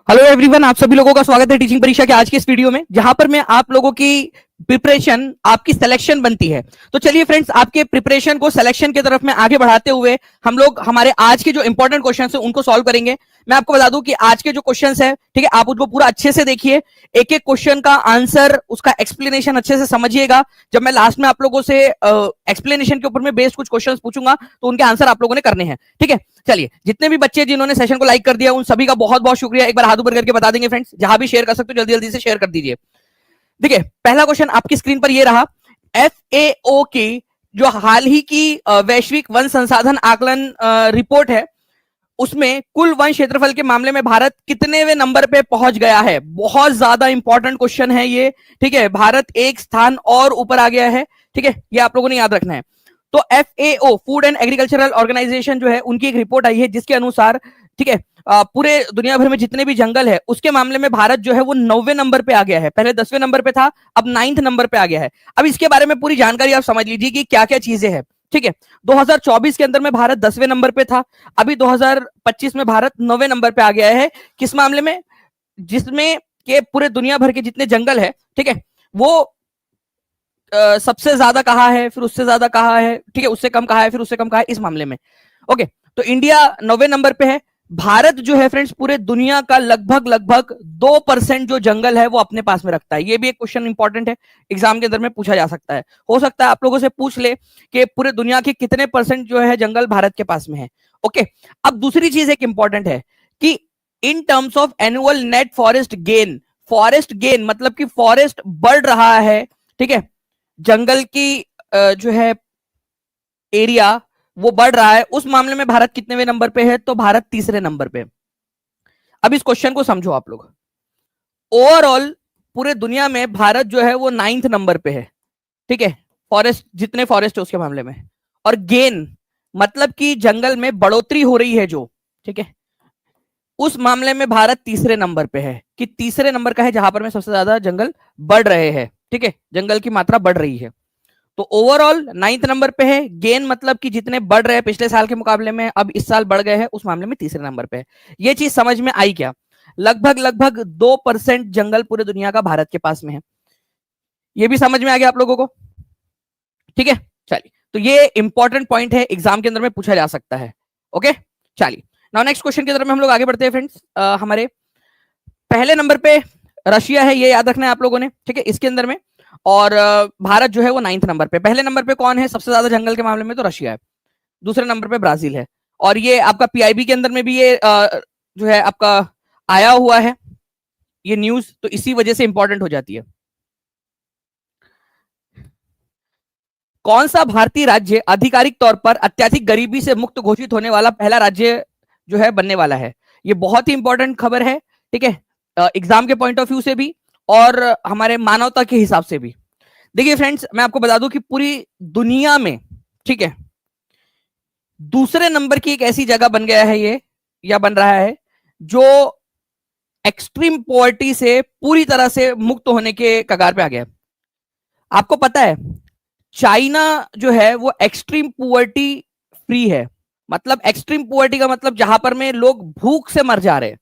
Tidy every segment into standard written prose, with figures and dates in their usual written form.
Hello everyone, आप सभी लोगों का स्वागत है टीचिंग परीक्षा के आज के इस वीडियो में, जहां पर मैं आप लोगों की प्रिपरेशन आपकी सिलेक्शन बनती है। तो चलिए फ्रेंड्स, आपके प्रिपरेशन को सिलेक्शन की तरफ में आगे बढ़ाते हुए हम लोग हमारे आज के जो इंपॉर्टेंट क्वेश्चंस हैं उनको सॉल्व करेंगे। मैं आपको बता दूं कि आज के जो क्वेश्चंस है, ठीक है, आप उनको पूरा अच्छे से देखिए, एक एक क्वेश्चन का आंसर, उसका एक्सप्लेनेशन अच्छे से समझिएगा। जब मैं लास्ट में आप लोगों से एक्सप्लेनेशन के ऊपर में बेस्ड कुछ क्वेश्चंस पूछूंगा तो उनके आंसर आप लोगों ने करने हैं, ठीक है। चलिए, जितने भी बच्चे जिन्होंने सेशन को लाइक कर दिया उन सभी का बहुत बहुत शुक्रिया। एक बार हाथ ऊपर करके बता देंगे फ्रेंड्स, जहां भी शेयर कर सकते हो जल्दी जल्दी से शेयर कर दीजिए। देखिए, पहला क्वेश्चन आपकी स्क्रीन पर ये रहा। FAO की जो हाल ही की वैश्विक वन संसाधन आकलन रिपोर्ट है, उसमें कुल वन क्षेत्रफल के मामले में भारत कितनेवें नंबर पे पहुंच गया है। बहुत ज्यादा इंपॉर्टेंट क्वेश्चन है ये, ठीक है। भारत एक स्थान और ऊपर आ गया है, ठीक है, ये आप लोगों ने याद रखना है। तो FAO food and agricultural organisation जो है, उनकी एक रिपोर्ट आई है जिसके अनुसार, ठीक है, पूरे दुनिया भर में जितने भी जंगल है उसके मामले में भारत जो है वो 9वें नंबर पे आ गया है। पहले 10वें नंबर पे था, अब 9th नंबर पे आ गया है। अब इसके बारे में पूरी जानकारी आप समझ लीजिए कि क्या क्या चीजें हैं, ठीक है। 2024 के अंदर में भारत 10वें नंबर पे था, अभी 2025 में भारत 9वें नंबर पे आ गया है। किस मामले में? जिसमें के पूरे दुनिया भर के जितने जंगल है, ठीक है, वो सबसे ज्यादा कहा है, फिर उससे ज्यादा कहा है, ठीक है, उससे कम कहा है, फिर उससे कम कहा है, इस मामले में। ओके, तो इंडिया 9वें नंबर पे है। भारत जो है फ्रेंड्स पूरे दुनिया का लगभग लगभग 2% जो जंगल है वो अपने पास में रखता है। ये भी एक क्वेश्चन इंपॉर्टेंट है, एग्जाम के अंदर में पूछा जा सकता है। हो सकता है आप लोगों से पूछ ले कि पूरे दुनिया के कितने परसेंट जो है जंगल भारत के पास में है। ओके, अब दूसरी चीज एक इंपॉर्टेंट है कि in terms of annual net forest gain मतलब कि फॉरेस्ट बढ़ रहा है, ठीक है, जंगल की जो है एरिया वो बढ़ रहा है, उस मामले में भारत कितनेवें नंबर पे है? तो भारत तीसरे नंबर पे। अब इस क्वेश्चन को समझो आप लोग। ओवरऑल पूरे दुनिया में भारत जो है वो 9th नंबर पे है, ठीक है, फॉरेस्ट, जितने फॉरेस्ट है उसके मामले में। और गेन मतलब कि जंगल में बढ़ोतरी हो रही है जो, ठीक है, उस मामले में भारत तीसरे नंबर पे है, कि तीसरे नंबर का है जहां पर में सबसे ज्यादा जंगल बढ़ रहे हैं, ठीक है, जंगल की मात्रा बढ़ रही है। तो ओवरऑल 9th नंबर पे है। गेन मतलब कि जितने बढ़ रहे हैं पिछले साल के मुकाबले में, अब इस साल बढ़ गए हैं, उस मामले में तीसरे नंबर पे है। ये चीज समझ में आई क्या? लगभग लगभग 2% जंगल पूरे दुनिया का भारत के पास में है। ये भी समझ में आ गया आप लोगों को, ठीक है। चलिए, तो ये इंपॉर्टेंट पॉइंट है, एग्जाम के अंदर में पूछा जा सकता है। ओके, चलिए, नाउ नेक्स्ट क्वेश्चन की तरफ में हम लोग आगे बढ़ते हैं फ्रेंड्स। हमारे पहले नंबर पे रशिया है, ये याद रखना है आप लोगों ने, ठीक है, इसके अंदर में। और भारत जो है वो 9th नंबर पे। पहले नंबर पे कौन है सबसे ज्यादा जंगल के मामले में? तो रशिया है। दूसरे नंबर पे ब्राजील है। और ये आपका PIB के अंदर में भी ये जो है आपका आया हुआ है ये न्यूज, तो इसी वजह से इंपॉर्टेंट हो जाती है। कौन सा भारतीय राज्य आधिकारिक तौर पर अत्यधिक गरीबी से मुक्त घोषित होने वाला पहला राज्य जो है बनने वाला है? ये बहुत ही इंपॉर्टेंट खबर है, ठीक है, एग्जाम के पॉइंट ऑफ व्यू से भी और हमारे मानवता के हिसाब से भी। देखिए फ्रेंड्स, मैं आपको बता दूं कि पूरी दुनिया में, ठीक है, दूसरे नंबर की एक ऐसी जगह बन गया है ये, या बन रहा है, जो एक्सट्रीम पॉवर्टी से पूरी तरह से मुक्त होने के कगार पे आ गया है। आपको पता है चाइना जो है वो एक्सट्रीम पुअर्टी फ्री है। मतलब एक्सट्रीम पुअर्टी का मतलब जहां पर में लोग भूख से मर जा रहे हैं,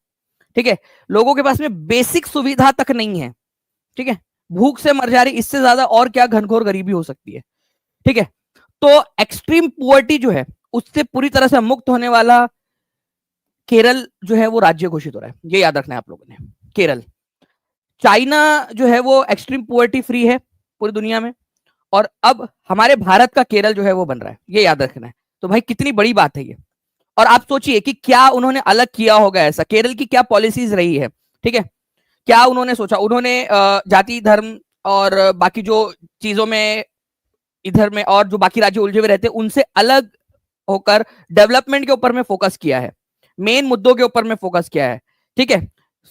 ठीक है, लोगों के पास में बेसिक सुविधा तक नहीं है, ठीक है, भूख से मर जा रही, इससे ज्यादा और क्या घनघोर गरीबी हो सकती है, ठीक है। तो एक्सट्रीम पुअर्टी जो है उससे पूरी तरह से मुक्त होने वाला केरल जो है वो राज्य घोषित हो रहा है। ये याद रखना है आप लोगों ने, केरल। चाइना जो है वो एक्सट्रीम पुअर्टी फ्री है पूरी दुनिया में, और अब हमारे भारत का केरल जो है वो बन रहा है, ये याद रखना है। तो भाई कितनी बड़ी बात है ये। और आप सोचिए कि क्या उन्होंने अलग किया होगा ऐसा, केरल की क्या पॉलिसीज रही है, ठीक है, क्या उन्होंने सोचा, उन्होंने जाति धर्म और बाकी जो चीजों में इधर में और जो बाकी राज्य उलझे हुए रहते हैं उनसे अलग होकर डेवलपमेंट के ऊपर में फोकस किया है, मेन मुद्दों के ऊपर में फोकस किया है, ठीक है,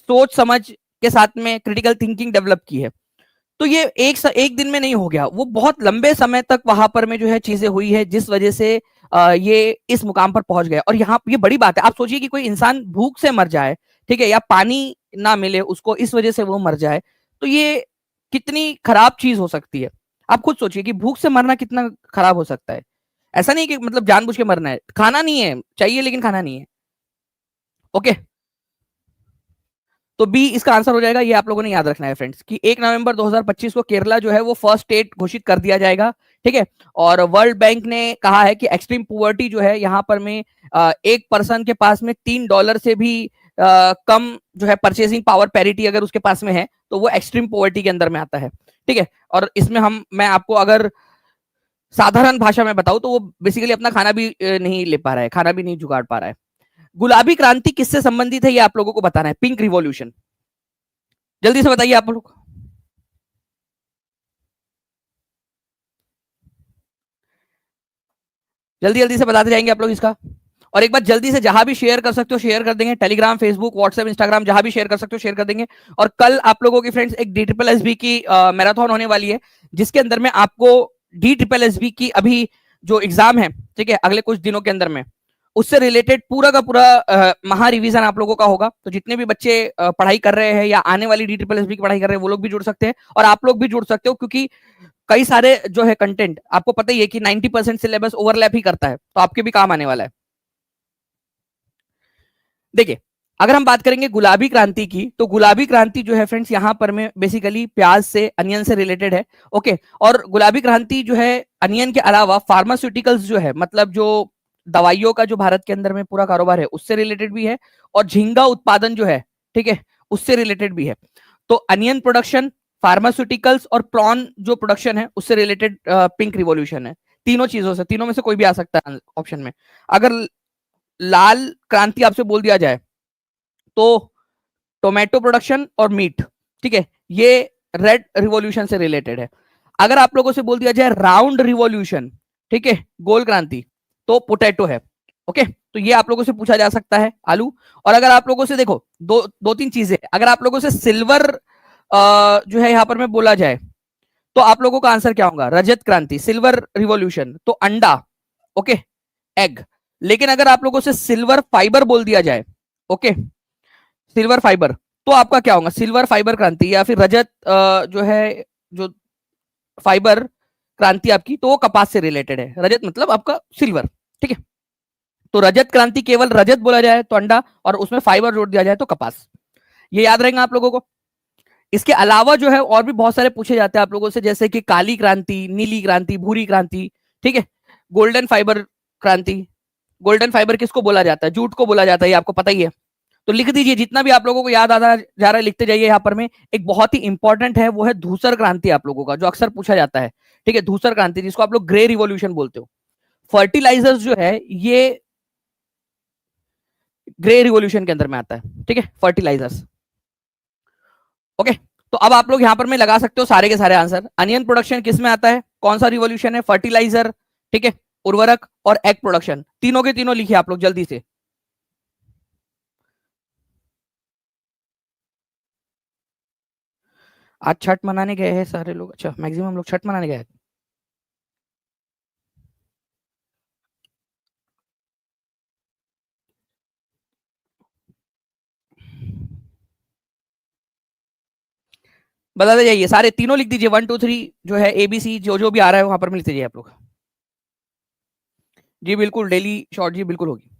सोच समझ के साथ में क्रिटिकल थिंकिंग डेवलप की है। तो ये एक दिन में नहीं हो गया, वो बहुत लंबे समय तक वहां पर में जो है चीजें हुई है, जिस वजह से ये इस मुकाम पर पहुंच गया। और यहाँ ये बड़ी बात है, आप सोचिए कि कोई इंसान भूख से मर जाए, ठीक है, या पानी ना मिले उसको, इस वजह से वो मर जाए, तो ये कितनी खराब चीज हो सकती है। आप खुद सोचिए कि भूख से मरना कितना खराब हो सकता है। ऐसा नहीं कि मतलब जानबूझ के मरना है, खाना नहीं है चाहिए लेकिन खाना नहीं है। ओके, तो बी इसका आंसर हो जाएगा। ये आप लोगों ने याद रखना है फ्रेंड्स कि 1 नवंबर 2025 को केरला जो है वो फर्स्ट स्टेट घोषित कर दिया जाएगा, ठीक है। और वर्ल्ड बैंक ने कहा है कि एक्सट्रीम पुअर्टी जो है यहाँ पर में एक पर्सन के पास में $3 से भी कम जो है परचेसिंग पावर पैरिटी अगर उसके पास में है तो वो एक्सट्रीम पुअर्टी के अंदर में आता है, ठीक है। और इसमें मैं आपको अगर साधारण भाषा में बताऊं तो वो बेसिकली अपना खाना भी नहीं ले पा रहा है, खाना भी नहीं जुगाड़ पा रहा है। गुलाबी क्रांति किससे संबंधित है ये आप लोगों को बताना है। पिंक रिवॉल्यूशन, जल्दी से बताइए आप लोग। जल्दी जल्दी से बताते जाएंगे आप लोग इसका। और एक बार जल्दी से जहां भी शेयर कर सकते हो शेयर कर देंगे, टेलीग्राम, फेसबुक, व्हाट्सएप, इंस्टाग्राम, जहां भी शेयर कर सकते हो शेयर कर देंगे। और कल आप लोगों की फ्रेंड्स एक DSSB की मैराथन होने वाली है, जिसके अंदर में आपको DSSB की अभी जो एग्जाम है, ठीक है, अगले कुछ दिनों के अंदर में उससे रिलेटेड पूरा का पूरा महा रिवीजन आप लोगों का होगा। तो जितने भी बच्चे पढ़ाई कर रहे हैं या आने वाली DSSB की पढ़ाई कर रहे हैं वो लोग भी जुड़ सकते हैं और आप लोग भी जुड़ सकते हो, क्योंकि कई सारे जो है कंटेंट आपको पता ही है कि 90% सिलेबस ओवरलैप ही करता है, तो आपके भी काम आने वाला है। देखिए, अगर हम बात करेंगे गुलाबी क्रांति की, तो गुलाबी क्रांति जो है फ्रेंड्स यहाँ पर में बेसिकली प्याज से, अनियन से रिलेटेड है, ओके। और गुलाबी क्रांति जो है अनियन के अलावा फार्मास्यूटिकल्स जो है, मतलब जो दवाइयों का जो भारत के अंदर में पूरा कारोबार है उससे रिलेटेड भी है, और झींगा उत्पादन जो है, ठीक है, उससे रिलेटेड भी है। तो अनियन प्रोडक्शन, फार्मास्यूटिकल्स और प्रॉन जो प्रोडक्शन है उससे रिलेटेड पिंक रिवॉल्यूशन है। तीनों चीजों से, तीनों में से कोई भी आ सकता है ऑप्शन में। अगर लाल क्रांति आपसे बोल दिया जाए तो टोमेटो प्रोडक्शन और मीट, ठीक है, ये रेड रिवॉल्यूशन से रिलेटेड है। अगर आप लोगों से बोल दिया जाए राउंड रिवॉल्यूशन, ठीक है, गोल क्रांति, तो पोटैटो है, ओके। तो ये आप लोगों से पूछा जा सकता है, आलू। और अगर आप लोगों से देखो दो तीन चीजें, अगर आप लोगों से सिल्वर जो है यहां पर में बोला जाए तो आप लोगों का आंसर क्या होगा? रजत क्रांति, सिल्वर रिवॉल्यूशन, तो अंडा, ओके, एग। लेकिन अगर आप लोगों से सिल्वर फाइबर बोल दिया जाए, ओके, सिल्वर फाइबर, तो आपका क्या होगा? सिल्वर फाइबर क्रांति या फिर रजत जो है, जो फाइबर क्रांति आपकी, तो वो कपास से रिलेटेड है। रजत मतलब आपका सिल्वर, ठीक है। तो रजत क्रांति केवल रजत बोला जाए तो अंडा, और उसमें फाइबर जोड़ दिया जाए तो कपास। ये याद रहेगा आप लोगों को। इसके अलावा जो है और भी बहुत सारे पूछे जाते हैं आप लोगों से, जैसे कि काली क्रांति, नीली क्रांति, भूरी क्रांति, ठीक है, गोल्डन फाइबर क्रांति। गोल्डन फाइबर किसको बोला जाता है? जूट को बोला जाता है, ये आपको पता ही है। तो लिख दीजिए, जितना भी आप लोगों को याद आता जा रहा है लिखते जाइए। यहाँ पर में एक बहुत ही इंपॉर्टेंट है, वो है धूसर क्रांति आप लोगों का, जो अक्सर पूछा जाता है, ठीक है, धूसर क्रांति, जिसको आप लोग ग्रे रिवॉल्यूशन बोलते हो। फर्टिलाइजर्स जो है ये ग्रे रिवॉल्यूशन के अंदर में आता है, ठीक है, फर्टिलाइजर्स, ओके। तो अब आप लोग यहां पर में लगा सकते हो सारे के सारे आंसर। अनियन प्रोडक्शन किस में आता है, कौन सा रिवॉल्यूशन है? फर्टिलाइजर, ठीक है, उर्वरक और एग प्रोडक्शन, तीनों के तीनों लिखिए आप लोग जल्दी से। आज छठ मनाने गए हैं सारे लोग, अच्छा मैक्सिमम लोग छठ मनाने गए हैं। बताते जाइए, सारे तीनों लिख दीजिए, 1 2 3 जो है ABC, जो जो भी आ रहा है वहां पर लिखते जाइए आप लोग। जी बिल्कुल, डेली शॉर्ट जी बिल्कुल होगी।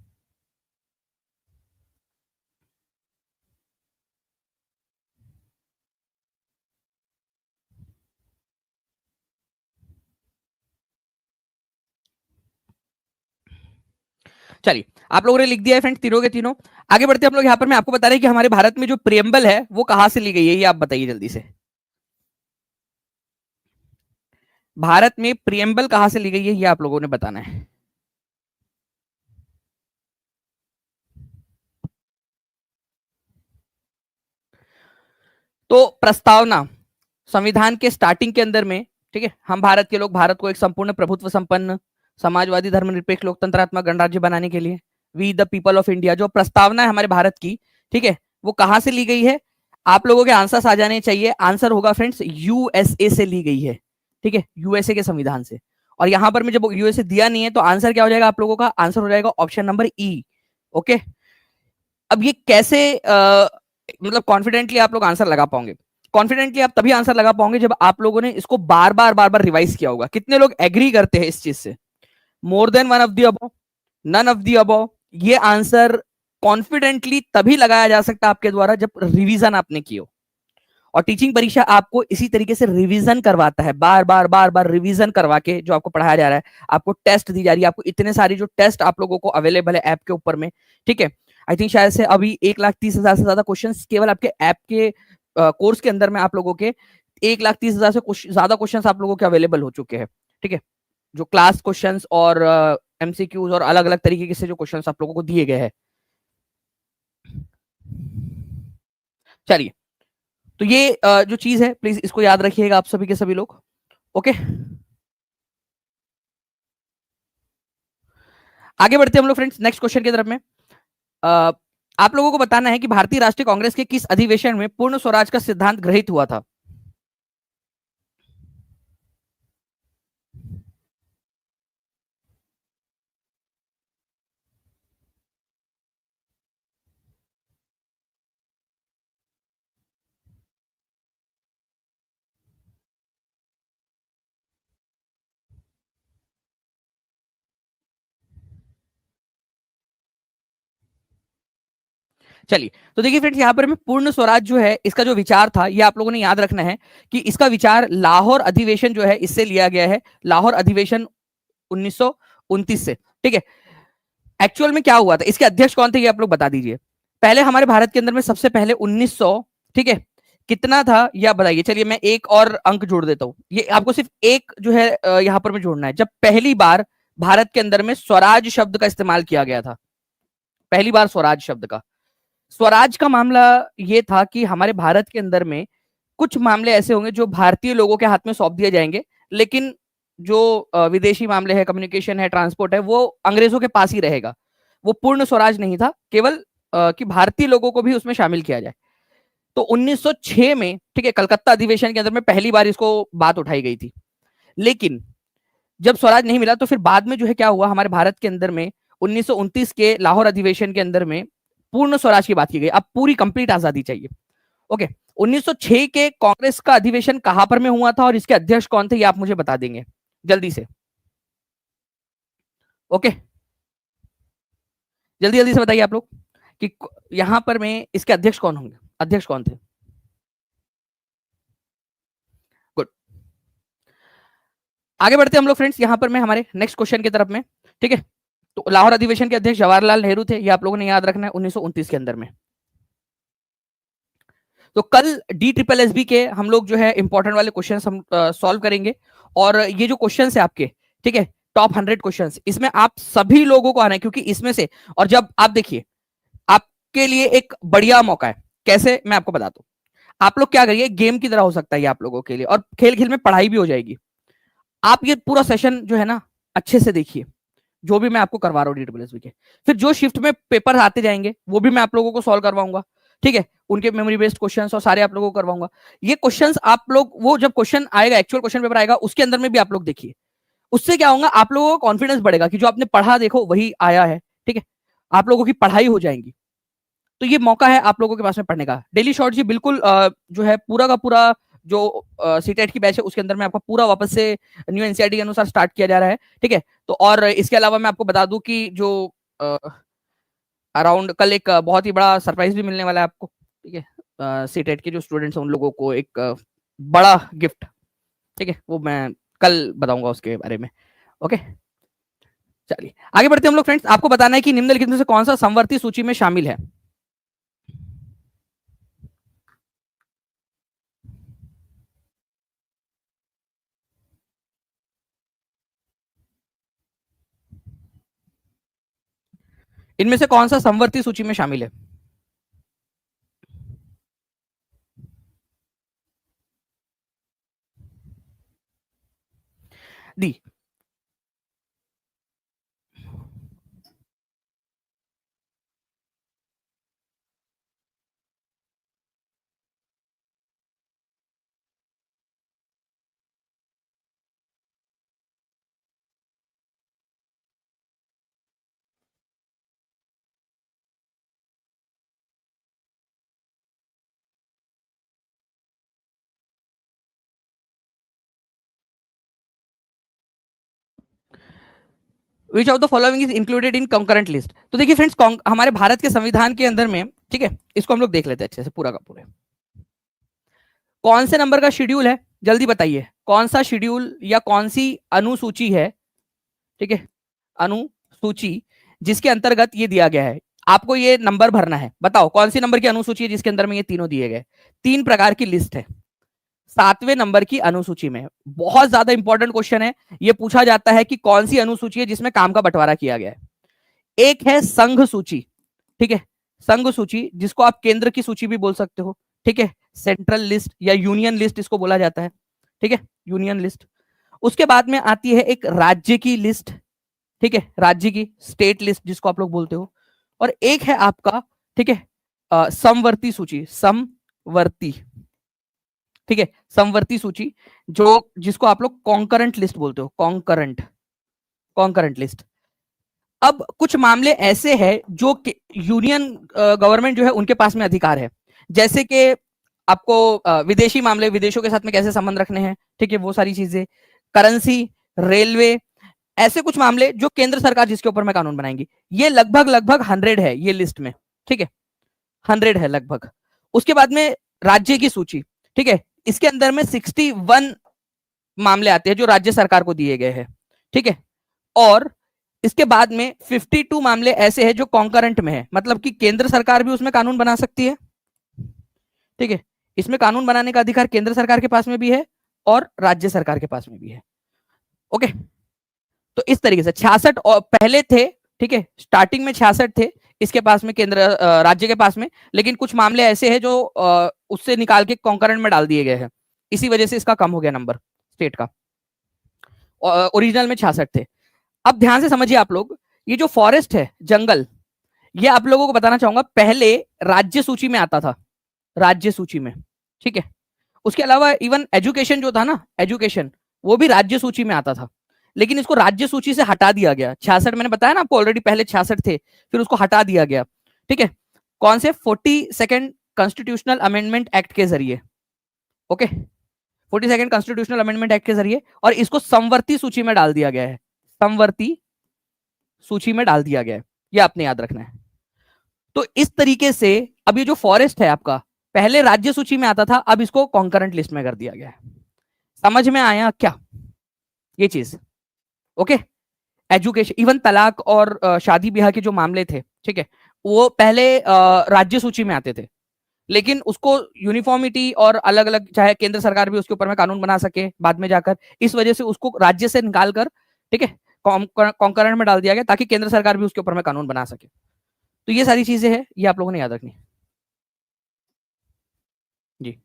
चलिए, आप लोगों ने लिख दिया है फ्रेंड्स तीनों के तीनों। आगे बढ़ते हैं हम लोग। यहाँ पर मैं आपको बता रहे हैं कि हमारे भारत में जो प्रियम्बल है वो कहां से ली गई है, ये आप बताइए जल्दी से। भारत में प्रियम्बल कहां से ली गई है ये आप लोगों ने बताना है। तो प्रस्तावना संविधान के स्टार्टिंग के अंदर में, ठीक है, हम भारत के लोग भारत को एक संपूर्ण प्रभुत्व संपन्न समाजवादी धर्मनिरपेक्ष लोकतंत्रात्मक गणराज्य बनाने के लिए, we the people of India, जो प्रस्तावना है हमारे भारत की, ठीक है, वो कहां से ली गई है? आप लोगों के आंसर आ जाने चाहिए। आंसर होगा फ्रेंड्स USA से ली गई है, ठीक है, USA के संविधान से। और यहां पर मैं जब USA दिया नहीं है तो आंसर क्या हो जाएगा आप लोगों का? आंसर हो जाएगा ऑप्शन नंबर E, ओके। अब ये कैसे मतलब कॉन्फिडेंटली आप लोग आंसर लगा पाओगे? कॉन्फिडेंटली आप तभी आंसर लगा पाओगे जब आप लोगों ने इसको बार बार रिवाइज किया होगा। कितने लोग एग्री करते हैं इस चीज से? More than one of the above, none of the above, ये आंसर कॉन्फिडेंटली तभी लगाया जा सकता है आपके द्वारा जब रिवीजन आपने की हो। और टीचिंग परीक्षा आपको इसी तरीके से रिवीजन करवाता है, बार बार बार बार रिवीजन करवा के जो आपको पढ़ाया जा रहा है, आपको टेस्ट दी जा रही है, आपको इतने सारी जो टेस्ट आप लोगों को अवेलेबल है ऐप के ऊपर में, ठीक है। आई थिंक शायद से अभी 1,30,000 से ज्यादा क्वेश्चन केवल आपके ऐप के कोर्स के अंदर में आप लोगों के 1,30,000 से ज्यादा क्वेश्चन आप लोगों के अवेलेबल हो चुके हैं, ठीक है। जो क्लास क्वेश्चंस और एमसीक्यूज और अलग अलग तरीके से जो क्वेश्चंस आप लोगों को दिए गए हैं। चलिए, तो ये जो चीज है प्लीज इसको याद रखिएगा आप सभी के सभी लोग। ओके, आगे बढ़ते हैं हम लोग फ्रेंड्स नेक्स्ट क्वेश्चन की तरफ में। अ, आप लोगों को बताना है कि भारतीय राष्ट्रीय कांग्रेस के किस अधिवेशन में पूर्ण स्वराज का सिद्धांत गृहीत हुआ था। चलिए, तो देखिए फ्रेंड्स, यहाँ पर में पूर्ण स्वराज जो है इसका जो विचार था ये आप लोगों ने याद रखना है कि इसका विचार लाहौर अधिवेशन जो है इससे लिया गया है, लाहौर अधिवेशन 1929 से, ठीक है। एक्चुअल में क्या हुआ था, इसके अध्यक्ष कौन थे ये आप लोग बता दीजिए। पहले हमारे भारत के अंदर में सबसे पहले 1900, ठीक है, कितना था यह बताइए। चलिए मैं एक और अंक जोड़ देता हूं, ये आपको सिर्फ एक जो है यहां पर में जोड़ना है। जब पहली बार भारत के अंदर में स्वराज शब्द का इस्तेमाल किया गया था, पहली बार स्वराज शब्द का, स्वराज का मामला ये था कि हमारे भारत के अंदर में कुछ मामले ऐसे होंगे जो भारतीय लोगों के हाथ में सौंप दिए जाएंगे, लेकिन जो विदेशी मामले है, कम्युनिकेशन है, ट्रांसपोर्ट है, वो अंग्रेजों के पास ही रहेगा। वो पूर्ण स्वराज नहीं था, केवल कि भारतीय लोगों को भी उसमें शामिल किया जाए। तो 1906 में, ठीक है, कलकत्ता अधिवेशन के अंदर में पहली बार इसको बात उठाई गई थी। लेकिन जब स्वराज नहीं मिला तो फिर बाद में जो है क्या हुआ, हमारे भारत के अंदर में 1929 के लाहौर अधिवेशन के अंदर में पूर्ण स्वराज की बात की गई। अब पूरी कंप्लीट आजादी चाहिए। ओके, 1906 के कांग्रेस का अधिवेशन कहां पर में हुआ था और इसके अध्यक्ष कौन थे ये आप मुझे बता देंगे जल्दी से। ओके, जल्दी जल्दी से बताइए आप लोग कि यहां पर में इसके अध्यक्ष कौन होंगे, अध्यक्ष कौन थे। गुड, आगे बढ़ते हम लोग फ्रेंड्स यहां पर में हमारे नेक्स्ट क्वेश्चन की तरफ में, ठीक है। तो लाहौर अधिवेशन के अध्यक्ष जवाहरलाल नेहरू थे, ये आप लोगों ने याद रखना है 1929 के अंदर में। तो कल डी ट्रिपल एस बी के हम लोग जो है इंपॉर्टेंट वाले क्वेश्चन हम सॉल्व करेंगे। और ये जो क्वेश्चन है आपके, ठीक है, टॉप 100 क्वेश्चन, इसमें आप सभी लोगों को आना है, क्योंकि इसमें से, और जब आप देखिए आपके लिए एक बढ़िया मौका है। कैसे, मैं आपको बताता हूँ। आप लोग क्या करिए, गेम की तरह हो सकता है ये आप लोगों के लिए, और खेल खेल में पढ़ाई भी हो जाएगी। आप ये पूरा सेशन जो है ना अच्छे से देखिए, जो भी मैं आपको करवा रहा हूँ डीडब्ल्यूएसबी के। फिर जो शिफ्ट में पेपर आते जाएंगे वो भी मैं आप लोगों को सॉल्व करवाऊंगा, ठीक है। उनके मेमोरी बेस्ड क्वेश्चंस और सारे आप लोगों को करवाऊंगा। ये क्वेश्चंस आप लोग, वो जब क्वेश्चन आएगा, एक्चुअल क्वेश्चन पेपर आएगा, उसके अंदर में भी आप लोग देखिए। उससे क्या होगा, आप लोगों को कॉन्फिडेंस बढ़ेगा कि जो आपने पढ़ा देखो वही आया है, ठीक है। आप लोगों की पढ़ाई हो जाएंगी। तो ये मौका है आप लोगों के पास में पढ़ने का। डेली शॉर्ट जी बिल्कुल जो है पूरा का पूरा जो सीटेट की बैच है उसके अंदर में आपका पूरा वापस से न्यू एनसीईआरटी के अनुसार स्टार्ट किया जा रहा है, ठीक है। तो और इसके अलावा मैं आपको बता दूं कि जो अराउंड कल एक बहुत ही बड़ा सरप्राइज भी मिलने वाला है आपको, ठीक है। सीटेट के जो स्टूडेंट्स हैं उन लोगों को एक बड़ा गिफ्ट, ठीक है, वो मैं कल बताऊंगा उसके बारे में। ओके, चलिए आगे बढ़ते हैं हम लोग फ्रेंड्स। आपको बताना है कि निम्नलिखित में से कौन सा समवर्ती सूची में शामिल है। इनमें से कौन सा समवर्ती सूची में शामिल है। D, which of the following is included in concurrent list. तो देखिए फ्रेंड्स, हमारे भारत के संविधान के अंदर में, ठीक है, इसको हम लोग देख लेते हैं अच्छे से पूरा का पूरा। कौन से नंबर का शेड्यूल है, जल्दी बताइए, कौन सा शेड्यूल या कौन सी अनुसूची है, ठीक है, अनुसूची, जिसके अंतर्गत ये दिया गया है। आपको ये नंबर भरना है, बताओ कौन सी नंबर की अनुसूची है जिसके अंदर में ये तीनों दिए गए। तीन प्रकार की लिस्ट है, 7वें नंबर की अनुसूची में। बहुत ज्यादा इंपॉर्टेंट क्वेश्चन है, ये पूछा जाता है कि कौन सी अनुसूची है जिसमें काम का बंटवारा किया गया है। एक है संघ सूची, ठीक है, संघ सूची जिसको आप केंद्र की सूची भी बोल सकते हो, ठीक है, सेंट्रल लिस्ट या यूनियन लिस्ट इसको बोला जाता है, ठीक है, यूनियन लिस्ट। उसके बाद में आती है एक राज्य की लिस्ट, ठीक है, राज्य की, स्टेट लिस्ट जिसको आप लोग बोलते हो। और एक है आपका, ठीक है, समवर्ती सूची, समवर्ती, ठीक है, समवर्ती सूची, जो जिसको आप लोग कॉन्करेंट लिस्ट बोलते हो, कॉन्करेंट, कॉन्करेंट लिस्ट। अब कुछ मामले ऐसे हैं जो यूनियन गवर्नमेंट जो है उनके पास में अधिकार है, जैसे कि आपको विदेशी मामले, विदेशों के साथ में कैसे संबंध रखने हैं, ठीक है, वो सारी चीजें, करेंसी, रेलवे, ऐसे कुछ मामले जो केंद्र सरकार जिसके ऊपर में कानून बनाएंगी। ये लगभग लगभग 100 है ये लिस्ट में, ठीक है, 100 है लगभग। उसके बाद में राज्य की सूची, ठीक है, इसके अंदर में 61 मामले आते हैं जो राज्य सरकार को दिए गए हैं, ठीक है। और इसके बाद में 52 मामले ऐसे हैं जो कॉन्करेंट में है, मतलब कि केंद्र सरकार भी उसमें कानून बना सकती है, ठीक है, इसमें कानून बनाने का अधिकार केंद्र सरकार के पास में भी है और राज्य सरकार के पास में भी है। ओके, तो इस तरीके से 66 पहले थे, ठीक है, स्टार्टिंग में 66 थे इसके पास में, केंद्र राज्य के पास में, लेकिन कुछ मामले ऐसे हैं जो उससे निकाल के कॉन्करेंट में डाल दिए गए हैं, इसी वजह से इसका कम हो गया नंबर स्टेट का। ओरिजिनल में 66 थे। अब ध्यान से समझिए आप लोग, ये जो फॉरेस्ट है, जंगल, ये आप लोगों को बताना चाहूंगा, पहले राज्य सूची में आता था, राज्य सूची में, ठीक है। उसके अलावा इवन एजुकेशन जो था ना, एजुकेशन, वो भी राज्य सूची में आता था, लेकिन इसको राज्य सूची से हटा दिया गया। 66 मैंने बताया ना आपको ऑलरेडी, पहले 66 थे, फिर उसको हटा दिया गया, ठीक है, कौन से 42nd कॉन्स्टिट्यूशनल अमेंडमेंट एक्ट के जरिए, okay, 42nd constitutional amendment act के जरिए, और इसको समवर्ती सूची में डाल दिया गया है, समवर्ती सूची में डाल दिया गया है, ये आपने याद रखना है। तो इस तरीके से अब ये जो फॉरेस्ट है आपका, पहले राज्य सूची में आता था, अब इसको कॉन्करेंट लिस्ट में कर दिया गया है। समझ में आया क्या ये चीज? ओके, एजुकेशन, इवन तलाक और शादी ब्याह के जो मामले थे, ठीक है, वो पहले राज्य सूची में आते थे, लेकिन उसको यूनिफॉर्मिटी और अलग अलग, चाहे केंद्र सरकार भी उसके ऊपर में कानून बना सके बाद में जाकर, इस वजह से उसको राज्य से निकाल कर, ठीक है, कॉन्करेंट में डाल दिया गया, ताकि केंद्र सरकार भी उसके ऊपर में कानून बना सके। तो ये सारी चीजें हैं, ये आप लोगों ने याद रखनी है जी।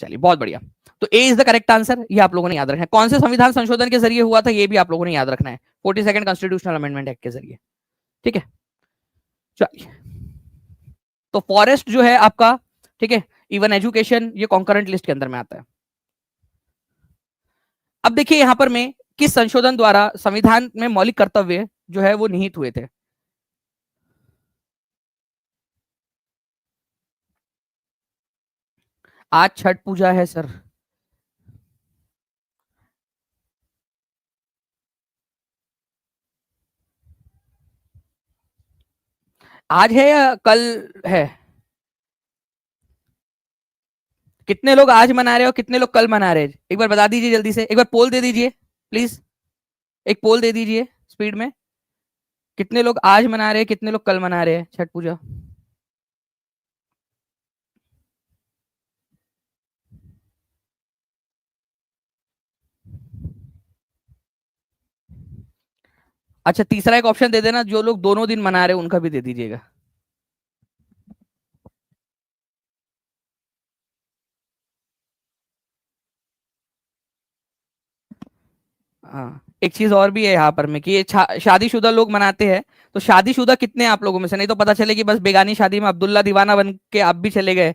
चलिए, बहुत बढ़िया। तो ए इज द करेक्ट आंसर, ये आप लोगों ने याद रखना है। कौन से संविधान संशोधन के जरिए हुआ था, ये भी आप लोगों ने याद रखना है, 42nd कॉन्स्टिट्यूशनल अमेंडमेंट एक्ट के जरिए, ठीक है। चलिए, तो फॉरेस्ट जो है आपका, ठीक है, इवन एजुकेशन, ये कॉन्करेंट लिस्ट के अंदर में आता है। अब देखिए यहां पर मैं किस संशोधन द्वारा संविधान में मौलिक कर्तव्य जो है वो निहित हुए थे। आज छठ पूजा है सर। आज है या कल है? कितने लोग आज मना रहे हो, कितने लोग कल मना रहे हैं, एक बार बता दीजिए जल्दी से, एक बार पोल दे दीजिए प्लीज, एक पोल दे दीजिए स्पीड में, कितने लोग आज मना रहे हैं, कितने लोग कल मना रहे हैं छठ पूजा। अच्छा, तीसरा एक ऑप्शन दे देना, जो लोग दोनों दिन मना रहे हैं उनका भी दे दीजिएगा। हाँ, एक चीज और भी है यहाँ पर में कि ये शादीशुदा लोग मनाते हैं, तो शादीशुदा कितने हैं आप लोगों में से, नहीं तो पता चले कि बस बेगानी शादी में अब्दुल्ला दीवाना बन के आप भी चले गए।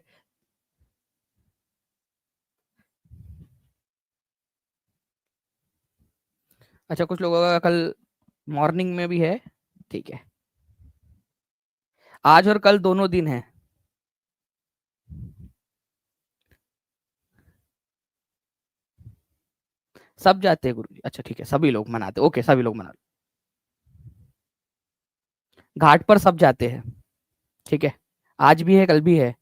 अच्छा, कुछ लोगों का कल मॉर्निंग में भी है, ठीक है, आज और कल दोनों दिन है। सब जाते हैं गुरुजी, अच्छा ठीक है, सभी लोग मनाते, ओके सभी लोग मना, घाट पर सब जाते हैं, ठीक है, आज भी है कल भी है।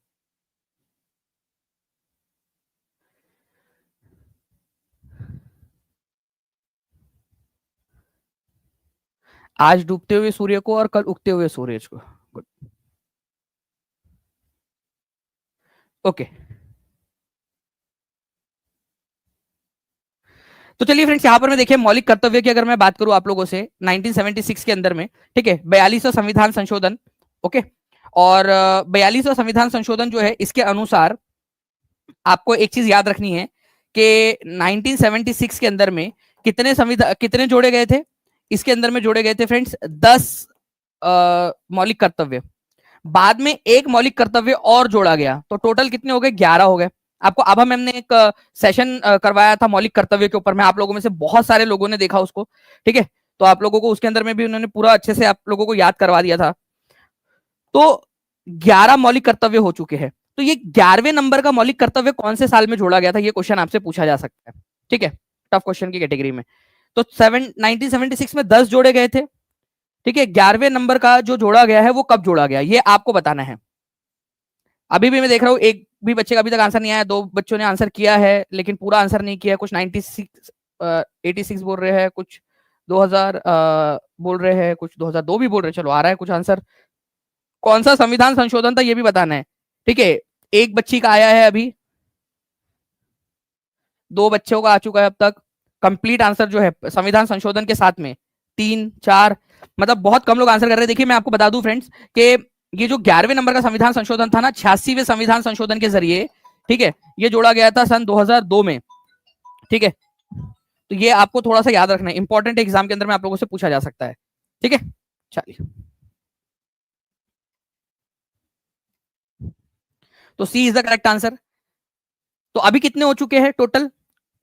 आज डूबते हुए सूर्य को और कल उगते हुए सूरज को, गुड, ओके। तो चलिए फ्रेंड्स, यहाँ पर मैं देखिए मौलिक कर्तव्य की अगर मैं बात करूं आप लोगों से 1976 के अंदर में, ठीक है, 42वां संविधान संशोधन, ओके, और 42वां संविधान संशोधन जो है इसके अनुसार आपको एक चीज याद रखनी है कि 1976 के अंदर में कितने संविधान कितने जोड़े गए थे, इसके अंदर में जोड़े गए थे फ्रेंड्स 10 मौलिक कर्तव्य, बाद में एक मौलिक कर्तव्य और जोड़ा गया, तो टोटल कितने हो गए, 11 हो गए। आपको अब हमने एक सेशन करवाया था मौलिक कर्तव्य के ऊपर में, आप लोगों में से बहुत सारे लोगों ने देखा उसको, ठीक है, तो आप लोगों को उसके अंदर में भी उन्होंने पूरा अच्छे से आप लोगों को याद करवा दिया था। तो 11 मौलिक कर्तव्य हो चुके हैं, तो ये 11वें नंबर का मौलिक कर्तव्य कौन से साल में जोड़ा गया था, ये क्वेश्चन आपसे पूछा जा सकता है, ठीक है, टफ क्वेश्चन की कैटेगरी में। तो 1976 में 10 जोड़े गए थे, ठीक है, 11वें नंबर का जो जोड़ा गया है वो कब जोड़ा गया, ये आपको बताना है। अभी भी मैं देख रहा हूँ एक भी बच्चे का अभी तक आंसर नहीं आया, 2 बच्चों ने आंसर किया है लेकिन पूरा आंसर नहीं किया, कुछ 96 86 बोल रहे हैं, कुछ 2000 बोल रहे हैं, कुछ 2002 भी बोल रहे हैं, चलो आ रहा है कुछ आंसर। कौन सा संविधान संशोधन था ये भी बताना है, ठीक है, एक बच्ची का आया है अभी, 2 बच्चों का आ चुका है अब तक, कंप्लीट आंसर जो है संविधान संशोधन के साथ में 3 4, मतलब बहुत कम लोग आंसर कर रहे हैं। देखिए मैं आपको बता दूं फ्रेंड्स कि ये जो 11वें नंबर का संविधान संशोधन था ना, 86वें संविधान संशोधन के जरिए, ठीक है, ये जोड़ा गया था सन 2002 में, ठीक है, तो ये आपको थोड़ा सा याद रखना है, इंपॉर्टेंट एग्जाम के अंदर में आप लोगों से पूछा जा सकता है, ठीक है, चलिए, तो सी इज द करेक्ट आंसर। तो अभी कितने हो चुके हैं टोटल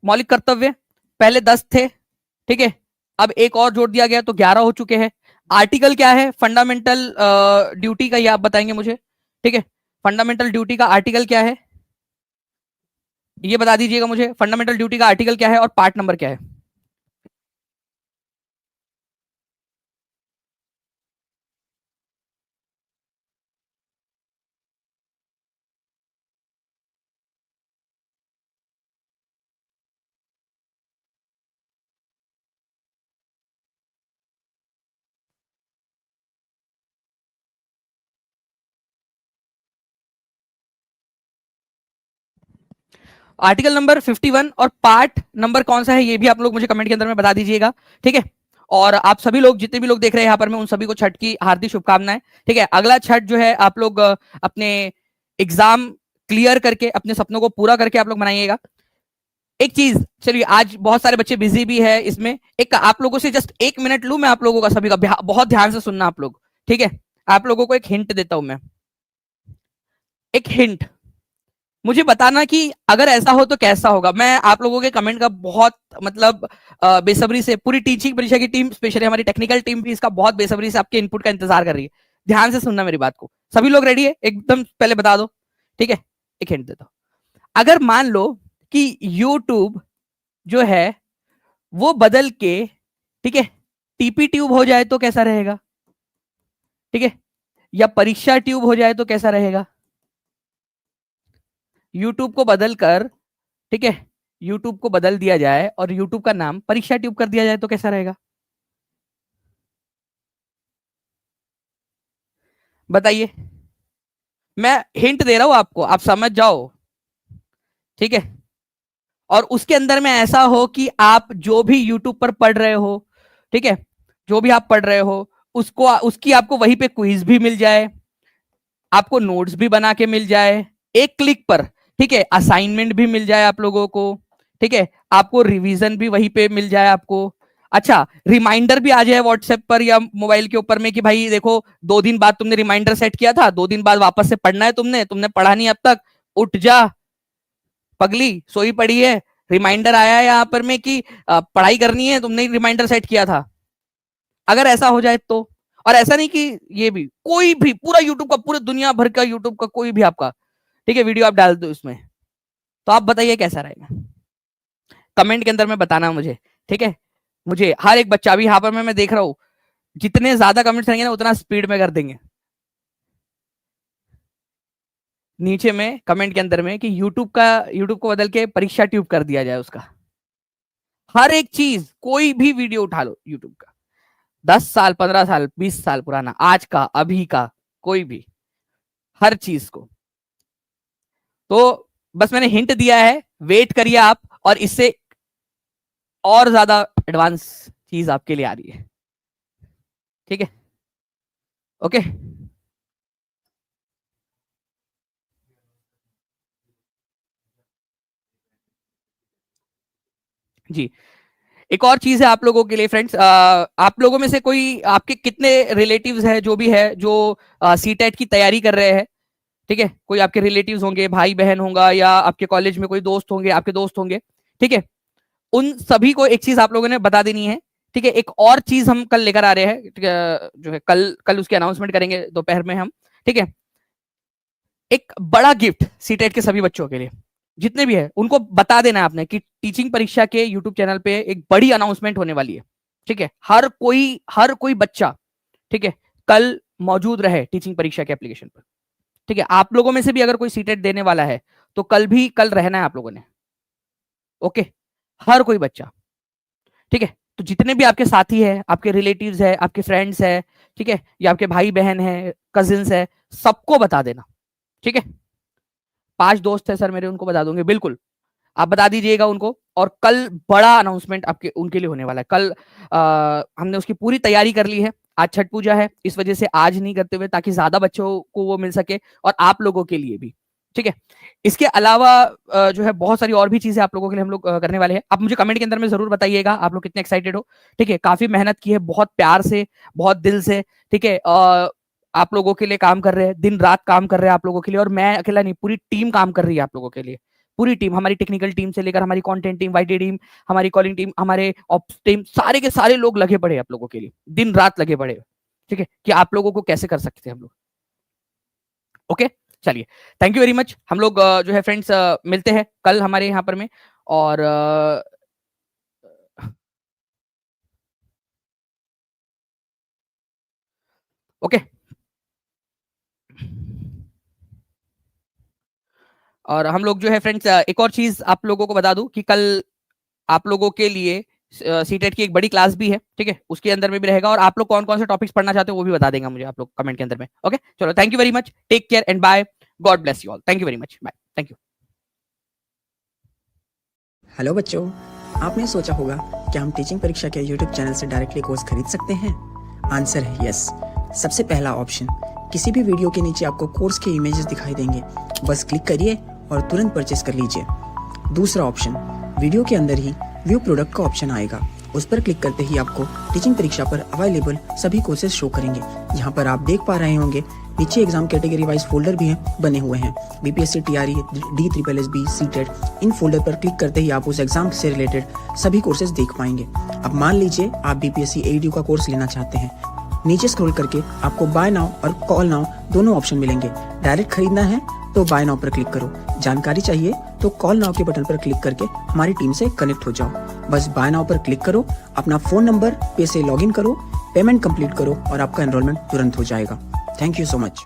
मौलिक कर्तव्य, पहले 10 थे, ठीक है, अब एक और जोड़ दिया गया तो 11 हो चुके हैं। आर्टिकल क्या है फंडामेंटल ड्यूटी का, ये आप बताएंगे मुझे, ठीक है, फंडामेंटल ड्यूटी का आर्टिकल क्या है, ये बता दीजिएगा मुझे, फंडामेंटल ड्यूटी का आर्टिकल क्या है और पार्ट नंबर क्या है। आर्टिकल नंबर 51 और पार्ट नंबर कौन सा है ये भी आप लोग मुझे कमेंट के अंदर में बता दीजिएगा, ठीक है, और आप सभी लोग जितने भी लोग देख रहे हैं यहाँ पर, मैं उन सभी को छठ की हार्दिक शुभकामनाएं, ठीक है, अगला छठ जो है आप लोग अपने एग्जाम क्लियर करके अपने सपनों को पूरा करके आप लोग मनाइएगा। एक चीज, चलिए आज बहुत सारे बच्चे बिजी भी है इसमें, एक आप लोगों से जस्ट 1 मिनट लूं मैं आप लोगों का सभी का, बहुत ध्यान से सुनना आप लोग, ठीक है, आप लोगों को एक हिंट देता हूं मैं, एक हिंट, मुझे बताना कि अगर ऐसा हो तो कैसा होगा। मैं आप लोगों के कमेंट का बहुत मतलब बेसब्री से, पूरी टीचिंग परीक्षा की टीम, स्पेशली हमारी टेक्निकल टीम भी इसका बहुत बेसब्री से आपके इनपुट का इंतजार कर रही है। ध्यान से सुनना मेरी बात को, सभी लोग रेडी है एकदम, पहले बता दो, ठीक है, एक हिंट देता हूं, अगर मान लो कि यूट्यूब जो है वो बदल के, ठीक है, टीपी ट्यूब हो जाए तो कैसा रहेगा, ठीक है, या परीक्षा ट्यूब हो जाए तो कैसा रहेगा, यूट्यूब को बदल कर, ठीक है, यूट्यूब को बदल दिया जाए और यूट्यूब का नाम परीक्षा ट्यूब कर दिया जाए तो कैसा रहेगा, बताइए, मैं हिंट दे रहा हूं आपको, आप समझ जाओ, ठीक है, और उसके अंदर में ऐसा हो कि आप जो भी यूट्यूब पर पढ़ रहे हो, ठीक है, जो भी आप पढ़ रहे हो उसको, उसकी आपको वहीं पे क्विज भी मिल जाए, आपको नोट्स भी बना के मिल जाए एक क्लिक पर, ठीक है, असाइनमेंट भी मिल जाए आप लोगों को, ठीक है, आपको रिवीजन भी वहीं पे मिल जाए आपको, अच्छा रिमाइंडर भी आ जाए व्हाट्सएप पर या मोबाइल के ऊपर में कि भाई देखो 2 दिन बाद तुमने रिमाइंडर सेट किया था, 2 दिन बाद वापस से पढ़ना है, तुमने तुमने पढ़ा नहीं अब तक, उठ जा पगली, सोई पड़ी है, रिमाइंडर आया है यहाँ पर में कि पढ़ाई करनी है, तुमने रिमाइंडर सेट किया था, अगर ऐसा हो जाए तो। और ऐसा नहीं कि ये भी, कोई भी पूरा यूट्यूब का, पूरे दुनिया भर का यूट्यूब का कोई भी आपका, ठीक है, वीडियो आप डाल दो इसमें, तो आप बताइए कैसा रहेगा। कमेंट के अंदर में बताना मुझे, ठीक है। मुझे हर एक बच्चा, अभी यहाँ पर मैं देख रहा हूँ, जितने ज्यादा कमेंट्स रहेंगे ना उतना स्पीड में कर देंगे नीचे में कमेंट के अंदर में कि यूट्यूब को बदल के परीक्षा ट्यूब कर दिया जाए उसका। हर एक चीज, कोई भी वीडियो उठा लो यूट्यूब का, 10 साल 15 साल 20 साल पुराना, आज का अभी का, कोई भी, हर चीज को। तो बस मैंने हिंट दिया है, वेट करिए आप, और इससे और ज्यादा एडवांस चीज आपके लिए आ रही है, ठीक है। ओके, जी। एक और चीज है आप लोगों के लिए फ्रेंड्स, आप लोगों में से कोई, आपके कितने रिलेटिव्स है जो भी है जो सीटेट की तैयारी कर रहे हैं, ठीक है। कोई आपके रिलेटिव्स होंगे, भाई बहन होगा, या आपके कॉलेज में कोई दोस्त होंगे, आपके दोस्त होंगे, ठीक है। उन सभी को एक चीज आप लोगों ने बता देनी है, ठीक है। एक और चीज हम कल लेकर आ रहे हैं, जो है कल कल उसकी अनाउंसमेंट करेंगे दोपहर में हम, ठीक है। एक बड़ा गिफ्ट सीटेट के सभी बच्चों के लिए, जितने भी है उनको बता देना है आपने कि टीचिंग परीक्षा के यूट्यूब चैनल पे एक बड़ी अनाउंसमेंट होने वाली है, ठीक है। हर कोई बच्चा, ठीक है, कल मौजूद रहे टीचिंग परीक्षा के एप्लीकेशन पर, ठीक है। आप लोगों में से भी अगर कोई सीटेट देने वाला है तो कल रहना है आप लोगों ने, ओके। हर कोई बच्चा, ठीक है। तो जितने भी आपके साथी है, आपके रिलेटिव्स है, आपके फ्रेंड्स है, ठीक है, या आपके भाई बहन है, कजिन्स है, सबको बता देना, ठीक है। 5 दोस्त है सर मेरे, उनको बता दूंगे, बिल्कुल आप बता दीजिएगा उनको। और कल बड़ा अनाउंसमेंट आपके उनके लिए होने वाला है। कल हमने उसकी पूरी तैयारी कर ली है। आज छठ पूजा है, इस वजह से आज नहीं करते हुए, ताकि ज्यादा बच्चों को वो मिल सके और आप लोगों के लिए भी, ठीक है। इसके अलावा जो है बहुत सारी और भी चीजें आप लोगों के लिए हम लोग करने वाले हैं। आप मुझे कमेंट के अंदर में जरूर बताइएगा आप लोग कितने एक्साइटेड हो, ठीक है। काफी मेहनत की है, बहुत प्यार से, बहुत दिल से, ठीक है। आप लोगों के लिए काम कर रहे हैं, दिन रात काम कर रहे हैं आप लोगों के लिए, और मैं अकेला नहीं, पूरी टीम काम कर रही है आप लोगों के लिए। पूरी टीम, हमारी टेक्निकल टीम से लेकर हमारी कंटेंट टीम, वाईटी टीम, हमारी कॉलिंग टीम, हमारे ऑप्स टीम, सारे के सारे लोग लगे पड़े आप लोगों के लिए, दिन रात लगे पड़े, ठीक है, कि आप लोगों को कैसे कर सकते हैं हम लोग, ओके। चलिए, थैंक यू वेरी मच। हम लोग जो है फ्रेंड्स मिलते हैं कल हमारे यहाँ पर में, और ओके। और हम लोग जो है फ्रेंड्स, एक और चीज आप लोगों को बता दूं कि कल आप लोगों के लिए सीटेट की एक बड़ी क्लास भी है, ठीक है, उसके अंदर में भी रहेगा। और आप लोग कौन कौन से टॉपिक्स पढ़ना चाहते हो वो भी बता देंगे मुझे आप लोग कमेंट के अंदर में, ओके। चलो, thank you very much, take care and bye, God bless you all, thank you very much, bye, thank you. Hello बच्चों, आपने सोचा होगा कि हम टीचिंग परीक्षा के यूट्यूब चैनल से डायरेक्टली कोर्स खरीद सकते हैं। आंसर है यस। सबसे पहला ऑप्शन, किसी भी वीडियो के नीचे आपको कोर्स के इमेजेस दिखाई देंगे, बस क्लिक करिए और तुरंत परचेस कर लीजिए। दूसरा ऑप्शन, वीडियो के अंदर ही व्यू प्रोडक्ट का ऑप्शन आएगा, उस पर क्लिक करते ही आपको टीचिंग परीक्षा पर अवेलेबल सभी कोर्सेज शो करेंगे। यहाँ पर आप देख पा रहे होंगे नीचे एग्जाम कैटेगरी वाइज फोल्डर भी बने हुए हैं, BPSC, TRE, DSSB, CTET. In folder पर क्लिक करते ही आप उस एग्जाम से रिलेटेड सभी कोर्सेज देख पाएंगे। अब मान लीजिए आप बीपीएससी AEDU का कोर्स लेना चाहते हैं, नीचे स्क्रॉल करके आपको बाय नाउ और कॉल नाउ दोनों ऑप्शन मिलेंगे। डायरेक्ट खरीदना है तो बाय नाउ पर क्लिक करो, जानकारी चाहिए तो कॉल नाउ के बटन पर क्लिक करके हमारी टीम से कनेक्ट हो जाओ। बस बाय नाउ पर क्लिक करो, अपना फोन नंबर पे से लॉगिन करो, पेमेंट कंप्लीट करो और आपका एनरोलमेंट तुरंत हो जाएगा। Thank you so much.